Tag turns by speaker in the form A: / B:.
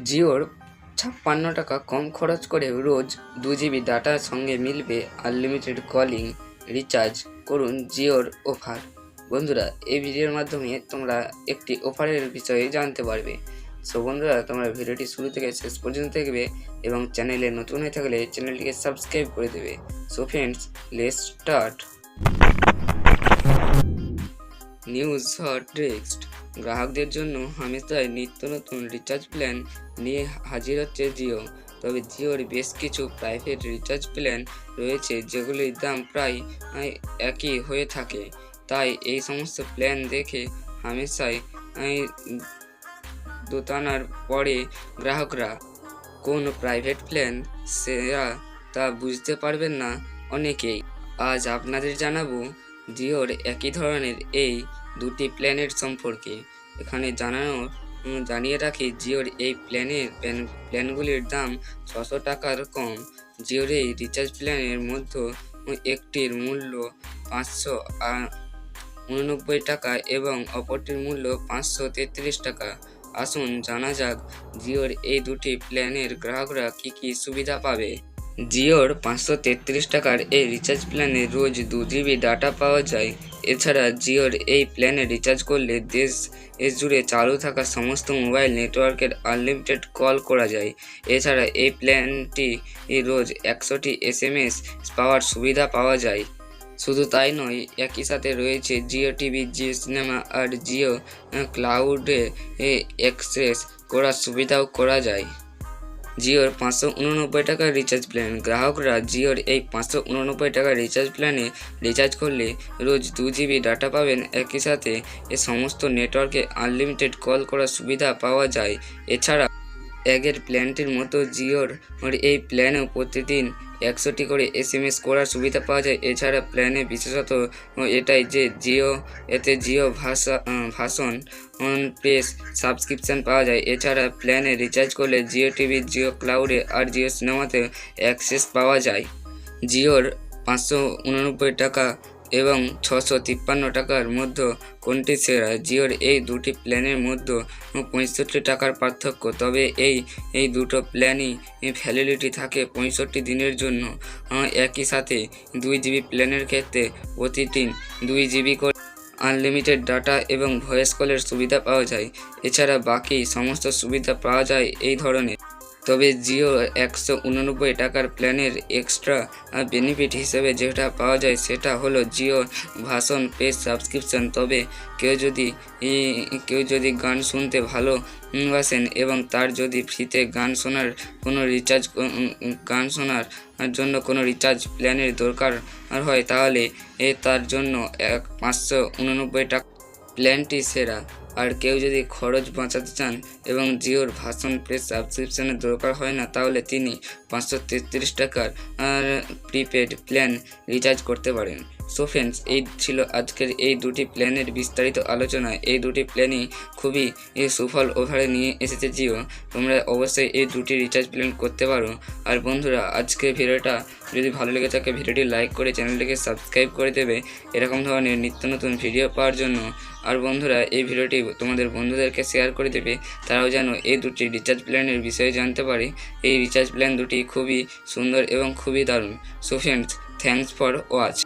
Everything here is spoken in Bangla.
A: জিওর ৫৬ টাকা কম খরচ করে রোজ ২ জিবি ডাটার সঙ্গে মিলবে আনলিমিটেড কলিং রিচার্জ। করুন জিওর অফার। বন্ধুরা, এই ভিডিওর মাধ্যমে তোমরা একটি অফারের বিষয়ে জানতে পারবে। সো বন্ধুরা, তোমরা ভিডিওটি শুরু থেকে শেষ পর্যন্ত দেখবে এবং চ্যানেলে নতুন হয়ে থাকলে চ্যানেলটিকে সাবস্ক্রাইব করে দেবে। So friends, let's start. News hot text. গ্রাহকদের জন্য হামেশাই নিত্য নতুন রিচার্জ প্ল্যান নিয়ে হাজির হচ্ছে জিও। তবে জিওর বেশ কিছু প্রাইভেট রিচার্জ প্ল্যান রয়েছে যেগুলির দাম প্রায় একই হয়ে থাকে। তাই এই সমস্ত প্ল্যান দেখে হামেশাই দোটানার পরে গ্রাহকরা কোন প্রাইভেট প্ল্যান সেরা তা বুঝতে পারবেন না অনেকেই। আজ আপনাদের জানাবো জিওর একই ধরনের এই দুটি প্ল্যানের সম্পর্কে। এখানে জানিয়ে রাখি, জিওর এই প্ল্যানগুলির দাম ৬০০ টাকার কম। জিওর এই রিচার্জ প্ল্যানের মধ্যে একটির মূল্য ৫৮৯ টাকা এবং অপরটির মূল্য ৫৩৩ টাকা। আসুন জানা যাক জিওর এই দুটি প্ল্যানের গ্রাহকরা কি সুবিধা পাবে। জিওর ৫৩৩ টাকার এই রিচার্জ প্ল্যানে রোজ ২ জিবি ডাটা পাওয়া যায়। এছাড়া জিওর এই প্ল্যানে রিচার্জ করলে দেশ জুড়ে চালু থাকা সমস্ত মোবাইল নেটওয়ার্কের আনলিমিটেড কল করা যায়। এছাড়া এই প্ল্যানটি রোজ ১০০টি SMS পাওয়ার সুবিধা পাওয়া যায়। শুধু তাই নয়, একই সাথে রয়েছে জিও টিভি, জিও সিনেমা আর জিও ক্লাউডে অ্যাক্সেস করার সুবিধাও করা যায়। জিওর ৫৮৯ টাকার রিচার্জ প্ল্যান। গ্রাহকরা জিওর এই ৫৮৯ টাকার রিচার্জ প্ল্যানে রিচার্জ করলে রোজ ২ জিবি ডাটা পাবেন। একই সাথে সমস্ত নেটওয়ার্কে আনলিমিটেড কল করার সুবিধা পাওয়া যায়। এছাড়া আগের প্ল্যানটির মতো জিওর এই প্ল্যানেও প্রতিদিন ১০০টি করে SMS করার সুবিধা পাওয়া যায়। এছাড়া প্ল্যানে বিশেষত এটাই যে এতে জিও ভাষণ প্রেস সাবস্ক্রিপশান পাওয়া যায়। এছাড়া প্ল্যানে রিচার্জ করলে জিও টিভি, জিও ক্লাউডে আর জিও সিনেমাতে অ্যাক্সেস পাওয়া যায়। জিওর ৫৮৯ টাকা এবং ৬৫৩ টাকার মধ্যে কোনটি সেরা? জিওর এই দুটি প্ল্যানের মধ্যে ৬৫ টাকার পার্থক্য। তবে এই দুটো প্ল্যানই ভ্যালিডিটি থাকে ৬৫ দিনের জন্য। একই সাথে ২ জিবি প্ল্যানের ক্ষেত্রে প্রতিদিন ২ জিবি করে আনলিমিটেড ডাটা এবং ভয়েস কলের সুবিধা পাওয়া যায়। এছাড়া বাকি সমস্ত সুবিধা পাওয়া যায় এই ধরনের। তবে জিও ১৮৯ টাকার প্ল্যানের এক্সট্রা বেনিফিট হিসেবে যেটা পাওয়া যায় সেটা হলো জিও ভাষণ পেজ সাবস্ক্রিপশান। তবে কেউ যদি গান শুনতে ভালোবাসেন এবং তার যদি ফ্রিতে গান শোনার জন্য কোনো রিচার্জ প্ল্যানের দরকার হয়, তাহলে তার জন্য ৫৮৯ টাকা প্ল্যানটি সেরা। আর কেউ যদি খরচ বাঁচাতে চান এবং জিওর ভাষণ প্রেস সাবস্ক্রিপশানের দরকার হয় না, তাহলে তিনি ৫৩৩ টাকার প্রিপেড প্ল্যান রিচার্জ করতে পারেন। সো ফ্রেন্ডস, এই ছিল আজকের এই দুটি প্ল্যানের বিস্তারিত আলোচনা। এই দুটি প্ল্যানই খুবই সুফল অফারে নিয়ে এসেছে জিও। তোমরা অবশ্যই এই দুটি রিচার্জ প্ল্যান করতে পারো। আর বন্ধুরা, আজকের ভিডিওটা যদি ভালো লেগে থাকে ভিডিওটি লাইক করে চ্যানেলটিকে সাবস্ক্রাইব করে দেবে এরকম ধরনের নিত্য নতুন ভিডিও পাওয়ার জন্য। আর বন্ধুরা, এই ভিডিওটি তোমাদের বন্ধুদেরকে শেয়ার করে দেবে, তারাও যেন এই দুটি রিচার্জ প্ল্যানের বিষয়ে জানতে পারে। এই রিচার্জ প্ল্যান দুটি খুবই সুন্দর এবং খুবই দারুণ। So friends, thanks for watch.